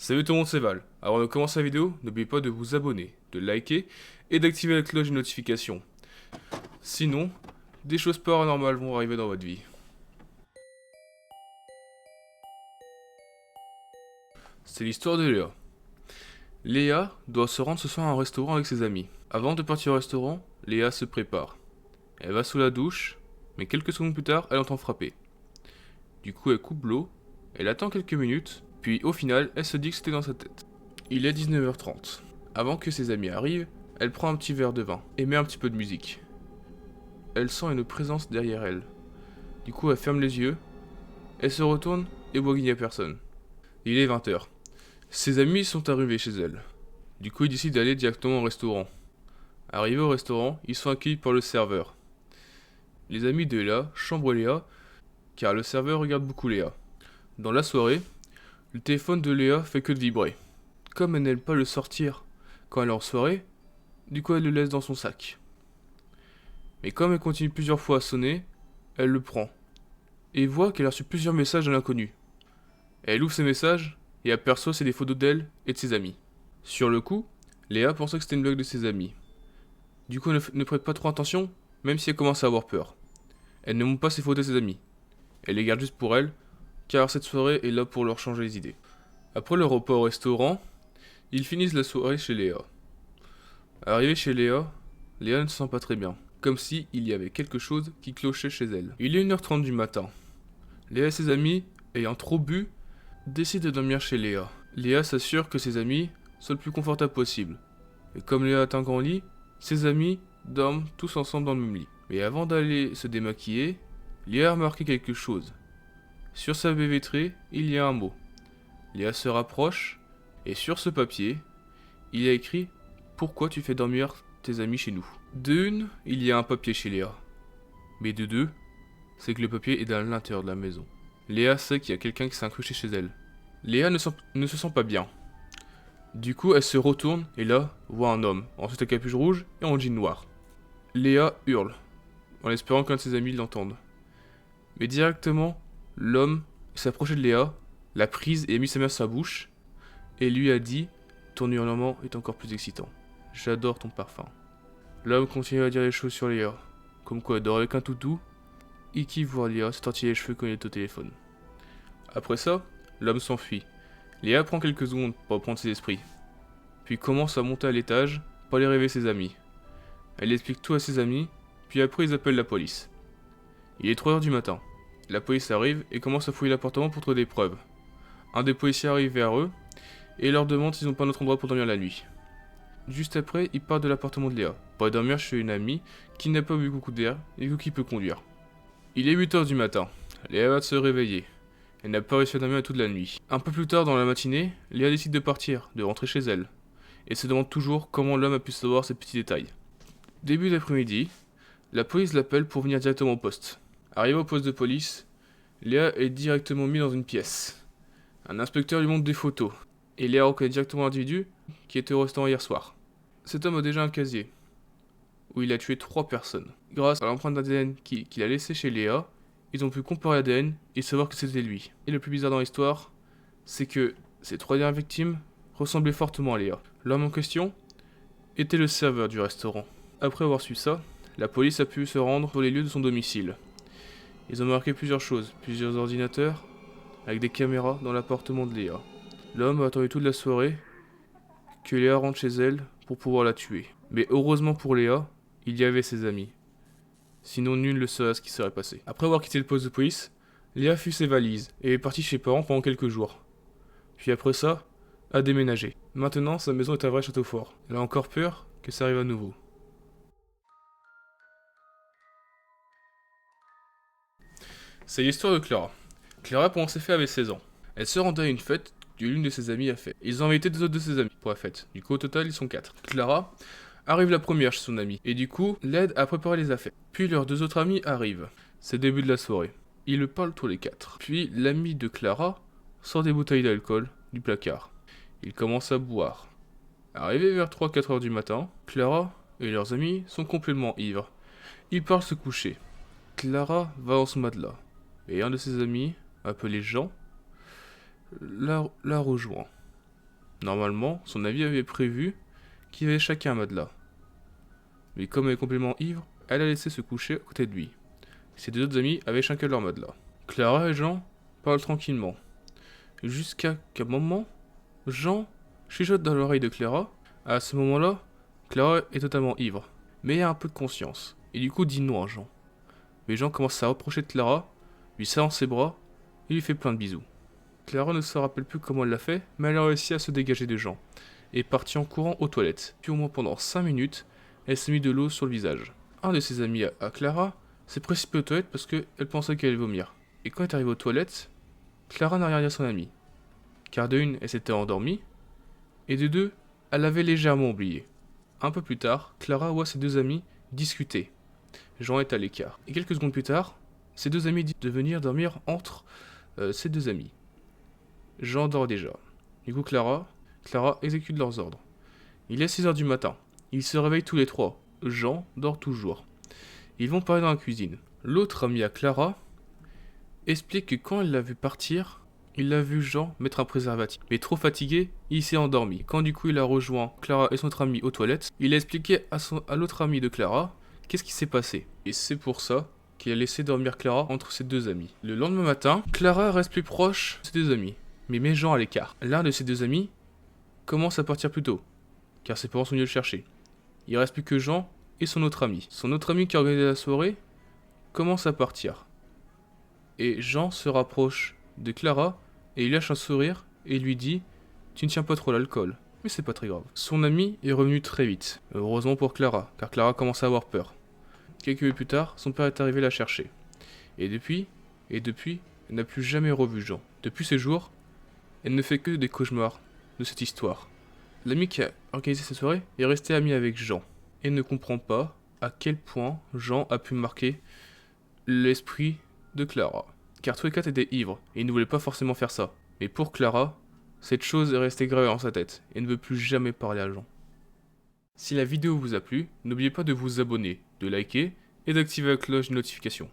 Salut tout le monde, c'est Val. Avant de commencer la vidéo, n'oubliez pas de vous abonner, de liker et d'activer la cloche de notification. Sinon, des choses paranormales vont arriver dans votre vie. C'est l'histoire de Léa. Léa doit se rendre ce soir à un restaurant avec ses amis. Avant de partir au restaurant, Léa se prépare. Elle va sous la douche, mais quelques secondes plus tard, elle entend frapper. Du coup, elle coupe l'eau, elle attend quelques minutes, puis au final, elle se dit que c'était dans sa tête. Il est 19h30. Avant que ses amis arrivent, elle prend un petit verre de vin et met un petit peu de musique. Elle sent une présence derrière elle. Du coup, elle ferme les yeux, elle se retourne et voit qu'il n'y a personne. Il est 20h. Ses amis sont arrivés chez elle. Du coup, ils décident d'aller directement au restaurant. Arrivés au restaurant, ils sont accueillis par le serveur. Les amis de Léa chambrent Léa, car le serveur regarde beaucoup Léa. Dans la soirée, le téléphone de Léa fait que de vibrer. Comme elle n'aime pas le sortir quand elle est en soirée, du coup elle le laisse dans son sac. Mais comme elle continue plusieurs fois à sonner, elle le prend, et voit qu'elle a reçu plusieurs messages de l'inconnu. Elle ouvre ces messages, et aperçoit c'est des photos d'elle et de ses amis. Sur le coup, Léa pensait que c'était une blague de ses amis. Du coup elle ne prête pas trop attention, même si elle commence à avoir peur. Elle ne montre pas ses photos à ses amis. Elle les garde juste pour elle, car cette soirée est là pour leur changer les idées. Après le repas au restaurant, ils finissent la soirée chez Léa. Arrivé chez Léa, Léa ne se sent pas très bien, comme si il y avait quelque chose qui clochait chez elle. Il est 1h30 du matin. Léa et ses amis, ayant trop bu, décident de dormir chez Léa. Léa s'assure que ses amis soient le plus confortable possible. Et comme Léa a un grand lit, ses amis dorment tous ensemble dans le même lit. Mais avant d'aller se démaquiller, Léa a remarqué quelque chose. Sur sa baie vitrée, il y a un mot. Léa se rapproche, et sur ce papier, il y a écrit « Pourquoi tu fais dormir tes amis chez nous ?» De une, il y a un papier chez Léa. Mais de deux, c'est que le papier est à l'intérieur de la maison. Léa sait qu'il y a quelqu'un qui s'est incrusté chez elle. Léa ne se sent pas bien. Du coup, elle se retourne et là, voit un homme, ensuite à capuche rouge et en jean noir. Léa hurle, en espérant qu'un de ses amis l'entende. Mais directement, l'homme s'approchait de Léa, l'a prise et a mis sa main sur sa bouche, et lui a dit « Ton hurlement est encore plus excitant. J'adore ton parfum. » L'homme continue à dire des choses sur Léa, comme quoi elle dort avec un toutou, et qui voit Léa se tortiller les cheveux quand il est au téléphone. Après ça, l'homme s'enfuit. Léa prend quelques secondes pour reprendre ses esprits, puis commence à monter à l'étage pour aller réveiller ses amis. Elle explique tout à ses amis, puis après ils appellent la police. Il est 3h du matin. La police arrive et commence à fouiller l'appartement pour trouver des preuves. Un des policiers arrive vers eux et leur demande s'ils n'ont pas un autre endroit pour dormir la nuit. Juste après, ils partent de l'appartement de Léa pour aller dormir chez une amie qui n'a pas bu beaucoup d'air et qui peut conduire. Il est 8h du matin. Léa va se réveiller. Elle n'a pas réussi à dormir toute la nuit. Un peu plus tard dans la matinée, Léa décide de partir, de rentrer chez elle, et se demande toujours comment l'homme a pu savoir ces petits détails. Début d'après-midi, la police l'appelle pour venir directement au poste. Arrivé au poste de police, Léa est directement mise dans une pièce. Un inspecteur lui montre des photos, et Léa reconnaît directement l'individu qui était au restaurant hier soir. Cet homme a déjà un casier, où il a tué 3 personnes. Grâce à l'empreinte d'ADN qu'il a laissée chez Léa, ils ont pu comparer l'ADN et savoir que c'était lui. Et le plus bizarre dans l'histoire, c'est que ces 3 dernières victimes ressemblaient fortement à Léa. L'homme en question était le serveur du restaurant. Après avoir su ça, la police a pu se rendre sur les lieux de son domicile. Ils ont marqué plusieurs choses, plusieurs ordinateurs, avec des caméras dans l'appartement de Léa. L'homme a attendu toute la soirée que Léa rentre chez elle pour pouvoir la tuer. Mais heureusement pour Léa, il y avait ses amis. Sinon nul ne saurait ce qui serait passé. Après avoir quitté le poste de police, Léa fut ses valises et est partie chez ses parents pendant quelques jours. Puis après ça, a déménagé. Maintenant, sa maison est un vrai château fort. Elle a encore peur que ça arrive à nouveau. C'est l'histoire de Clara. Clara, pendant ses fêtes, avait 16 ans. Elle se rendait à une fête que l'une de ses amies a fait. Ils ont invité 2 autres de ses amis pour la fête. Du coup, au total, ils sont 4. Clara arrive la première chez son amie, et du coup, l'aide à préparer les affaires. Puis leurs 2 autres amis arrivent. C'est le début de la soirée. Ils parlent tous les 4. Puis l'ami de Clara sort des bouteilles d'alcool du placard. Ils commencent à boire. Arrivés vers 3-4 heures du matin, Clara et leurs amis sont complètement ivres. Ils partent se coucher. Clara va dans son matelas, et un de ses amis, appelé Jean, la rejoint. Normalement, son ami avait prévu qu'ils avaient chacun un matelas. Mais comme elle est complètement ivre, elle a laissé se coucher à côté de lui. Ses deux autres amis avaient chacun leur matelas. Clara et Jean parlent tranquillement. Jusqu'à qu'un moment, Jean chuchote dans l'oreille de Clara. À ce moment-là, Clara est totalement ivre, mais elle a un peu de conscience, et du coup dit non à Jean. Mais Jean commence à reprocher de Clara, lui serre dans ses bras, et lui fait plein de bisous. Clara ne se rappelle plus comment elle l'a fait, mais elle a réussi à se dégager de Jean, et est partie en courant aux toilettes. Puis au moins pendant 5 minutes, elle s'est mis de l'eau sur le visage. Un de ses amis à Clara s'est précipité aux toilettes parce qu'elle pensait qu'elle allait vomir. Et quand elle est arrivée aux toilettes, Clara n'a rien dit à son amie. Car de une, elle s'était endormie, et de deux, elle avait légèrement oublié. Un peu plus tard, Clara voit ses deux amis discuter. Jean est à l'écart. Et quelques secondes plus tard, ses deux amis disent de venir dormir entre ses deux amis. Jean dort déjà. Du coup, Clara exécute leurs ordres. Il est 6 h du matin. Ils se réveillent tous les trois. Jean dort toujours. Ils vont parler dans la cuisine. L'autre ami à Clara explique que quand elle l'a vu partir, il a vu Jean mettre un préservatif. Mais trop fatigué, il s'est endormi. Quand du coup il a rejoint Clara et son autre ami aux toilettes, il a expliqué à l'autre ami de Clara qu'est-ce qui s'est passé. Et c'est pour ça qu'il a laissé dormir Clara entre ses deux amis. Le lendemain matin, Clara reste plus proche de ses deux amis, mais met Jean à l'écart. L'un de ses deux amis commence à partir plus tôt, car ses parents sont venus le chercher. Il reste plus que Jean et son autre ami. Son autre ami qui a organisé la soirée commence à partir. Et Jean se rapproche de Clara et il lâche un sourire et lui dit « Tu ne tiens pas trop l'alcool, mais c'est pas très grave ». Son ami est revenu très vite, heureusement pour Clara, car Clara commence à avoir peur. Quelques minutes plus tard, son père est arrivé la chercher. Et depuis, elle n'a plus jamais revu Jean. Depuis ces jours, elle ne fait que des cauchemars de cette histoire. L'ami qui a organisé cette soirée est resté ami avec Jean et ne comprend pas à quel point Jean a pu marquer l'esprit de Clara. Car tous les quatre étaient ivres et ils ne voulaient pas forcément faire ça. Mais pour Clara, cette chose est restée gravée dans sa tête et ne veut plus jamais parler à Jean. Si la vidéo vous a plu, n'oubliez pas de vous abonner, de liker et d'activer la cloche de notification.